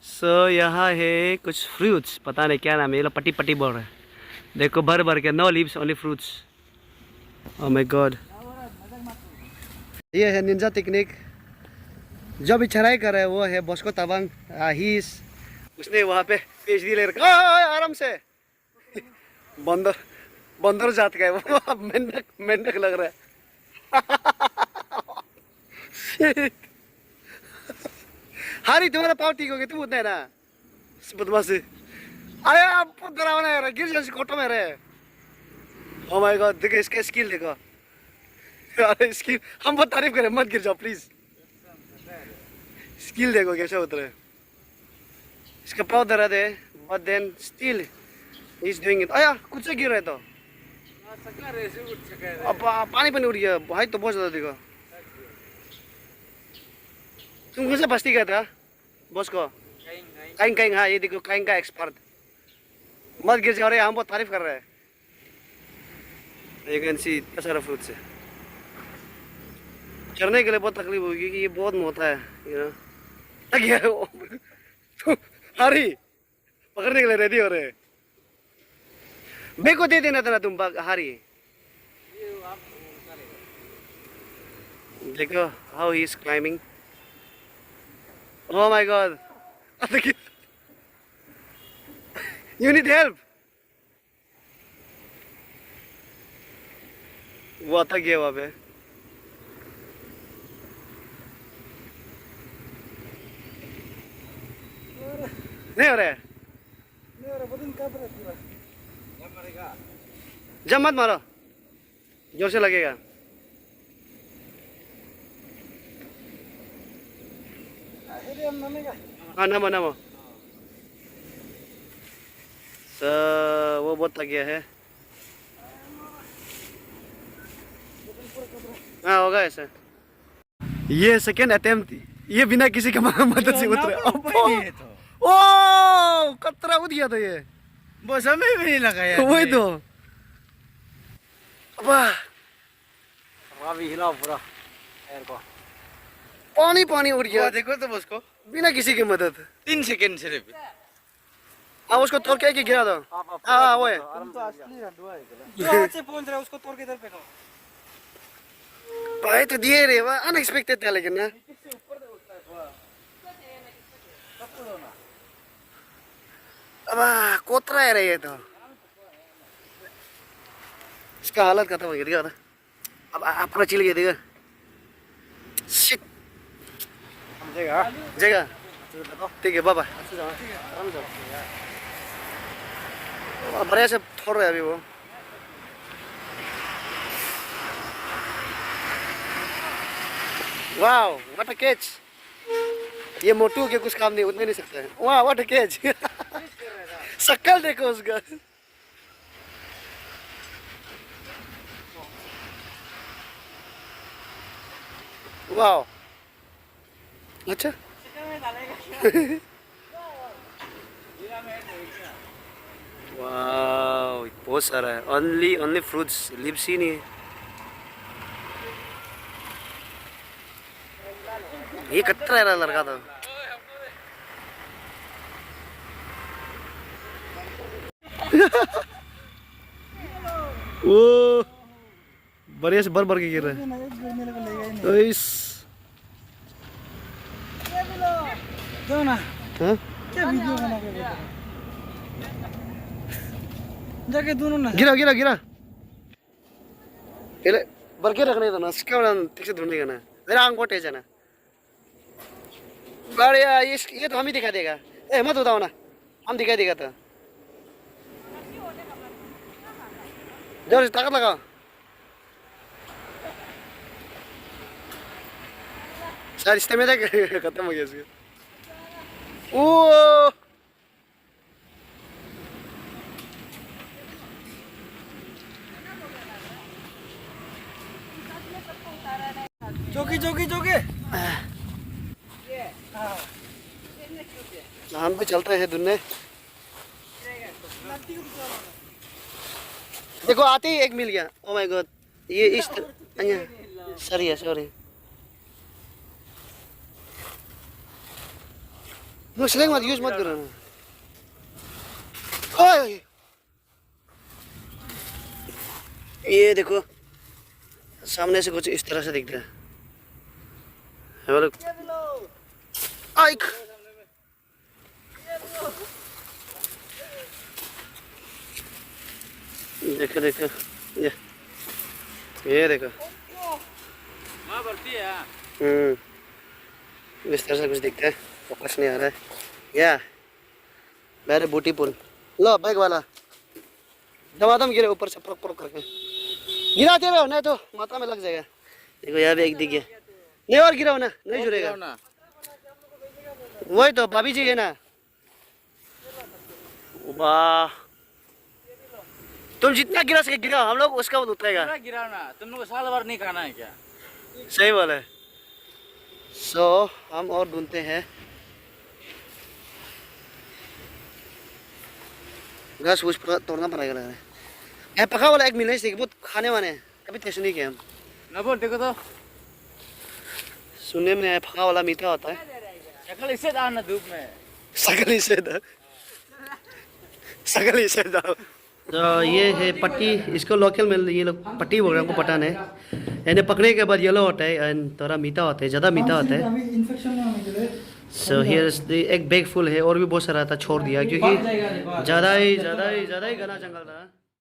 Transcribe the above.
सो यहाँ है कुछ फ्रूट्स, पता नहीं क्या नाम है, ये लोग पट्टी पट्टी बोल रहे हैं। देखो भर भर के, no leaves only fruits. Oh my god, ये है निंजा टेक्निक। जो भी चढ़ाई कर रहा है वो है बॉस्को तवांग। ही उसने वहाँ पे पीएचडी ले रखा। आराम से। बंदर बंदर जात का है वो। मेंढक मेंढक लग रहा है। हारी तुम्हारा पाव ठीक हो गया, तुम उतना है ना बदमाशी। अरे आप डरावना है, गिर जाए कोटो में रहे। ओ माय गॉड, देखो इसका स्किल देखो। अरे स्किल, हम बहुत तारीफ करें, मत गिर जाओ प्लीज। स्किल देखो कैसे उतरे। इसका पाव दर्द है, but then still he is doing it. आया कुछ से गिर रहे तो अब पानी पानी उड़ गया भाई, तो बहुत ज्यादा देखो। तुम कैसे बस्ती गया था बॉस को? काइंग काइंग, हाँ ये देखो काइंग का एक्सपर्ट। मत गिर जाओ रे, हम बहुत तारीफ कर रहे हैं। ये कैन सी इतना सारा फ्रूट्स है। चढ़ने के लिए बहुत तकलीफ होगी क्योंकि ये बहुत मोटा है, यू नो। हरी पकड़ने के लिए रेडी हो रहे हैं। मेरे को दे देना था ना तुम हारी। देखो how he is climbing. Oh my God, you need help. वो अटक गया वहां पे। नहीं हो रहा है, जब मत मारो, जोर से लगेगा। हाँ नमो नमो। वो बहुत थक गया है। हाँ होगा ऐसा। ये सेकेंड अटेम्प्ट, ये बिना किसी के मदद से उतरे। ओ कतरा उठ गया था ये, बस हमें भी नहीं लगा यार। वही तो। अभी हिलाओ पूरा एयर को। पानी पानी उड़ गया, देखो तो बस को बिना किसी की मदद। 3 सेकंड सिर्फ। हाँ उसको तोड़ के गिरा दो। हाँ वो है। तुम तो असली रंडुआ है। जो हाथ से पहुंच रहा है उसको तोड़ के इधर फेंको। भाई तो दिए रे, वह अनएक्सपेक्टेड था लेकिन ना। अब कोतरा है रे ये तो। इसका हालत खत्म हो गया, देखा था। अब अपना चिल गया देखा। शिट जगह ठीक है बाबा। बढ़िया से थोड़ रहे अभी वो। Wow what a catch. ये मोटू के कुछ काम नहीं, उतने नहीं सकते हैं। वाह व्हाट अ कैच। शक्ल देखो उसका। वाओ अच्छा। वाओ बहुत सारा है। Only only fruits, lives he नहीं है। ये कतरा है लड़का तो। वो बढ़िया से भर भर के गिर रहा है। इस दो ना हाँ? क्या वीडियो बना के देते हैं? जाके दोनों ना गिरा गिरा गिरा। पहले भर के रखने था ना, इसका ठीक से ढूंढने का ना। मेरा आंख बहुत तेज है ना। बढ़िया, ये तो हम ही दिखा देगा। ए मत उठाओ ना, हम दिखा देगा तो। जोर से ताकत लगाओ। सर स्टेमिना खत्म हो गया इसका। ओ जोगी जोगी जोगी। हम भी चलते हैं दुन्ने। देखो आते ही एक मिल गया। ओ माय गॉड, ये इस सॉरी है सॉरी। वो स्लैंग मत यूज मत करो ना। ओए ये देखो सामने से कुछ इस तरह से दिखता है। ये वाला आइक देखो देखो ये देखो वहाँ बढ़ती है। इस तरह से कुछ दिखता है, फोकस नहीं आ रहा है। या मेरे बूटी पुल लो बैग वाला दमादम गिरे ऊपर से पड़क पड़क करके गिराते रहो नहीं तो माथा में लग जाएगा। देखो यहाँ भी एक दिख गया, नहीं और गिराओ ना, नहीं जुड़ेगा। वही तो भाभी जी है ना। वाह तुम जितना गिरा सके गिराओ, हम लोग उसका उतरेगा। पूरा गिराओ ना, तुम लोग को साल भर नहीं खाना है क्या? सही बोला है। सो हम और ढूंढते हैं घास फूस तोड़ना पड़ेगा लग रहा है। यहाँ पका वाला एक मिले बहुत खाने वाले हैं, कभी टेस्ट नहीं किया हम। ना बोल देखो तो सुनने में आया पका वाला मीठा होता है। शक्ल इससे डालना धूप में। सकली से दो, सकली से दो। तो ये है पट्टी, इसको लोकल में ये लोग पट्टी बोल रहे हैं, हमको पता नहीं। यानी पकड़ने के बाद येलो होता है एंड थोड़ा मीठा होता है, ज़्यादा मीठा होता है। सो हियर इज द एक बैग फुल है, और भी बहुत सारा था छोड़ दिया क्योंकि ज़्यादा ही घना जंगल था।